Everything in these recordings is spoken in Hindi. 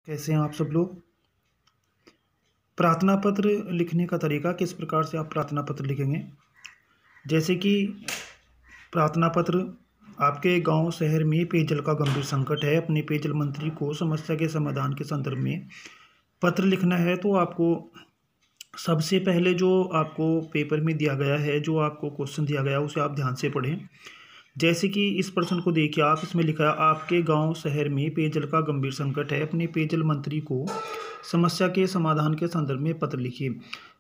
कैसे हैं आप सब लोग। प्रार्थना पत्र लिखने का तरीका, किस प्रकार से आप प्रार्थना पत्र लिखेंगे। जैसे कि प्रार्थना पत्र आपके गांव शहर में पेयजल का गंभीर संकट है, अपने पेयजल मंत्री को समस्या के समाधान के संदर्भ में पत्र लिखना है। तो आपको सबसे पहले जो आपको पेपर में दिया गया है, जो आपको क्वेश्चन दिया गया है, उसे आप ध्यान से पढ़ें। जैसे कि इस प्रश्न को देखिए आप, इसमें लिखा है आपके गांव शहर में पेयजल का गंभीर संकट है, अपने पेयजल मंत्री को समस्या के समाधान के संदर्भ में पत्र लिखिए।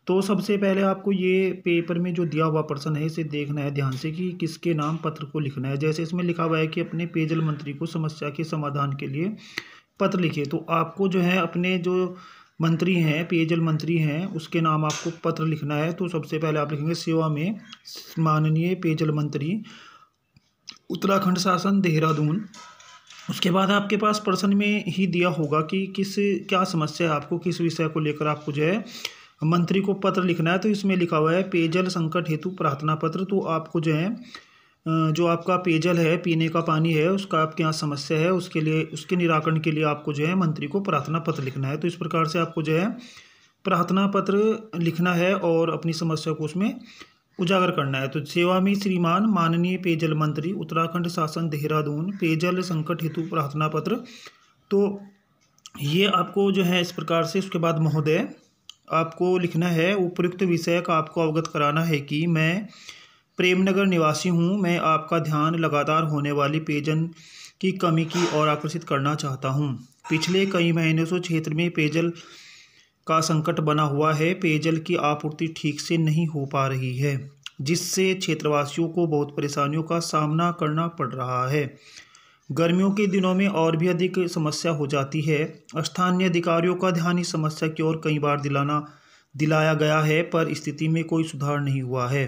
तो सबसे पहले आपको ये पेपर में जो दिया हुआ प्रश्न है इसे देखना है ध्यान से कि किसके नाम पत्र को लिखना है। जैसे इसमें लिखा हुआ है कि अपने पेयजल मंत्री को समस्या के समाधान के लिए पत्र लिखिए। तो आपको जो है अपने जो मंत्री हैं, पेयजल मंत्री हैं, उसके नाम आपको पत्र लिखना है। तो सबसे पहले आप लिखेंगे सेवा में माननीय पेयजल मंत्री, उत्तराखंड शासन, देहरादून। उसके बाद आपके पास प्रश्न में ही दिया होगा कि क्या समस्या है, आपको किस विषय को लेकर आपको जो है मंत्री को पत्र लिखना है। तो इसमें लिखा हुआ है पेयजल संकट हेतु प्रार्थना पत्र। तो आपको जो है जो आपका पेयजल है, पीने का पानी है, उसका आपके यहाँ समस्या है, उसके लिए उसके निराकरण के लिए आपको जो है मंत्री को प्रार्थना पत्र लिखना है। तो इस प्रकार से आपको जो है प्रार्थना पत्र लिखना है और अपनी समस्या को उसमें उजागर करना है। तो सेवा में श्रीमान माननीय पेयजल मंत्री, उत्तराखंड शासन, देहरादून, पेयजल संकट हेतु प्रार्थना पत्र। तो ये आपको जो है इस प्रकार से, उसके बाद महोदय आपको लिखना है उपयुक्त विषय का आपको अवगत कराना है कि मैं प्रेमनगर निवासी हूँ, मैं आपका ध्यान लगातार होने वाली पेयजल की कमी की ओर आकर्षित करना चाहता हूँ। पिछले कई महीनों से क्षेत्र में पेयजल का संकट बना हुआ है, पेयजल की आपूर्ति ठीक से नहीं हो पा रही है, जिससे क्षेत्रवासियों को बहुत परेशानियों का सामना करना पड़ रहा है। गर्मियों के दिनों में और भी अधिक समस्या हो जाती है। स्थानीय अधिकारियों का ध्यान इस समस्या की ओर कई बार दिलाया गया है, पर स्थिति में कोई सुधार नहीं हुआ है।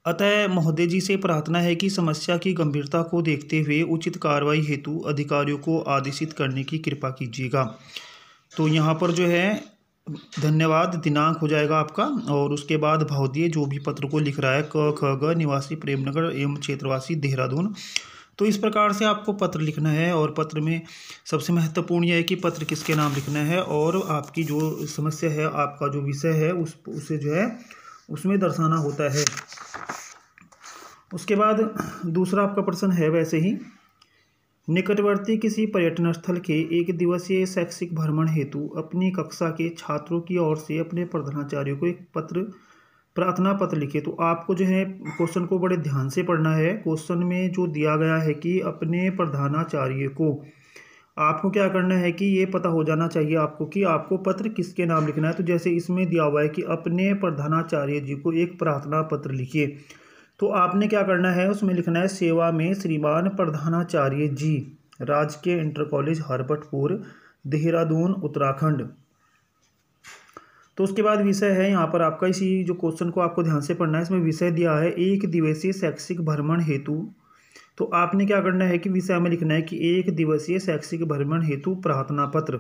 अतः महोदय जी से प्रार्थना है कि समस्या की गंभीरता को देखते हुए उचित कार्रवाई हेतु अधिकारियों को आदेशित करने की कृपा कीजिएगा। तो यहाँ पर जो है धन्यवाद दिनांक हो जाएगा आपका, और उसके बाद भावदीय जो भी पत्र को लिख रहा है, क ख ग निवासी प्रेमनगर एवं क्षेत्रवासी देहरादून। तो इस प्रकार से आपको पत्र लिखना है, और पत्र में सबसे महत्वपूर्ण यह है कि पत्र किसके नाम लिखना है और आपकी जो समस्या है, आपका जो विषय है उसे जो है उसमें दर्शाना होता है। उसके बाद दूसरा आपका प्रश्न है वैसे ही, निकटवर्ती किसी पर्यटन स्थल के एक दिवसीय शैक्षिक भ्रमण हेतु अपनी कक्षा के छात्रों की ओर से अपने प्रधानाचार्य को एक प्रार्थना पत्र लिखे। तो आपको जो है क्वेश्चन को बड़े ध्यान से पढ़ना है। क्वेश्चन में जो दिया गया है कि अपने प्रधानाचार्य को, आपको क्या करना है कि ये पता हो जाना चाहिए आपको कि आपको पत्र किसके नाम लिखना है। तो जैसे इसमें दिया हुआ है कि अपने प्रधानाचार्य जी को एक प्रार्थना पत्र लिखिए, तो आपने क्या करना है, उसमें लिखना है सेवा में श्रीमान प्रधानाचार्य जी, राजकीय इंटर कॉलेज हरबटपुर, देहरादून, उत्तराखंड। तो उसके बाद विषय है यहाँ पर आपका, इसी जो क्वेश्चन को आपको ध्यान से पढ़ना है। इसमें विषय दिया है एक दिवसीय शैक्षिक भ्रमण हेतु। तो आपने क्या करना है कि विषय में लिखना है कि एक दिवसीय शैक्षिक भ्रमण हेतु प्रार्थना पत्र।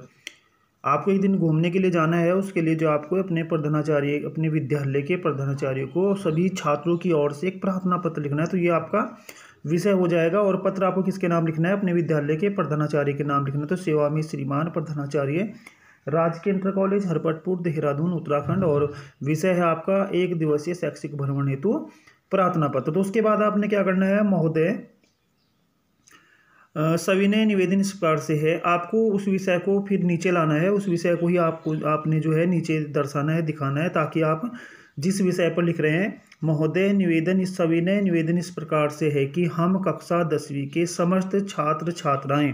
आपको एक दिन घूमने के लिए जाना है, उसके लिए जो आपको अपने प्रधानाचार्य, अपने विद्यालय के प्रधानाचार्य को सभी छात्रों की ओर से एक प्रार्थना पत्र लिखना है। तो ये आपका विषय हो जाएगा, और पत्र आपको किसके नाम लिखना है, अपने विद्यालय के प्रधानाचार्य के नाम लिखना है। तो सेवा में श्रीमान प्रधानाचार्य, राजकीय इंटर कॉलेज हरबटपुर, देहरादून, उत्तराखंड, और विषय है आपका एक दिवसीय शैक्षिक भ्रमण हेतु प्रार्थना पत्र। तो उसके बाद आपने क्या करना है महोदय, सविनय निवेदन इस प्रकार से है, आपको उस विषय को फिर नीचे लाना है, उस विषय को ही आपने जो है नीचे दर्शाना है, दिखाना है, ताकि आप जिस विषय पर लिख रहे हैं, महोदय निवेदन, इस सविनय निवेदन इस प्रकार से है कि हम कक्षा 10वीं के समस्त छात्र छात्राएं,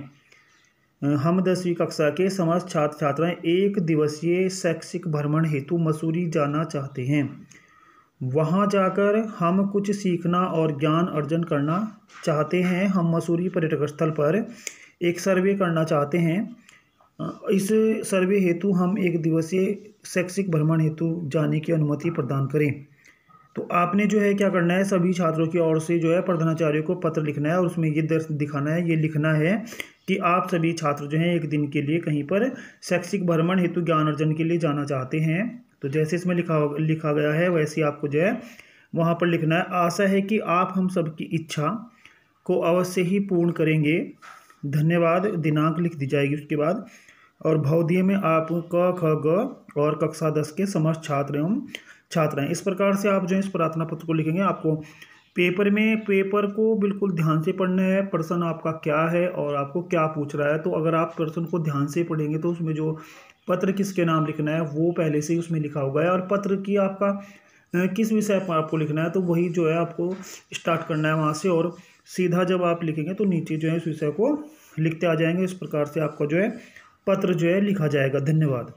हम 10वीं कक्षा के समस्त छात्र छात्राएं एक दिवसीय शैक्षिक भ्रमण हेतु मसूरी जाना चाहते हैं। वहां जाकर हम कुछ सीखना और ज्ञान अर्जन करना चाहते हैं। हम मसूरी पर्यटक स्थल पर एक सर्वे करना चाहते हैं। इस सर्वे हेतु हम एक दिवसीय शैक्षिक भ्रमण हेतु जाने की अनुमति प्रदान करें। तो आपने जो है क्या करना है, सभी छात्रों की ओर से जो है प्रधानाचार्य को पत्र लिखना है, और उसमें ये दिखाना है, ये लिखना है कि आप सभी छात्र जो हैं एक दिन के लिए कहीं पर शैक्षिक भ्रमण हेतु ज्ञान अर्जन के लिए जाना चाहते हैं। तो जैसे इसमें लिखा गया है वैसे आपको जो है वहाँ पर लिखना है। आशा है कि आप हम सबकी इच्छा को अवश्य ही पूर्ण करेंगे। धन्यवाद दिनांक लिख दी जाएगी उसके बाद। और भवदीय में आप क ख ग और कक्षा 10 के समस्त छात्र एवं छात्राएं। इस प्रकार से आप जो है इस प्रार्थना पत्र को लिखेंगे। आपको पेपर को बिल्कुल ध्यान से पढ़ना है, प्रश्न आपका क्या है और आपको क्या पूछ रहा है। तो अगर आप प्रश्न को ध्यान से पढ़ेंगे तो उसमें जो पत्र किसके नाम लिखना है वो पहले से ही उसमें लिखा होगा है, और पत्र की आपका किस विषय पर आपको लिखना है तो वही जो है आपको स्टार्ट करना है वहाँ से, और सीधा जब आप लिखेंगे तो नीचे जो है इस विषय को लिखते आ जाएंगे। इस प्रकार से आपका जो है पत्र जो है लिखा जाएगा। धन्यवाद।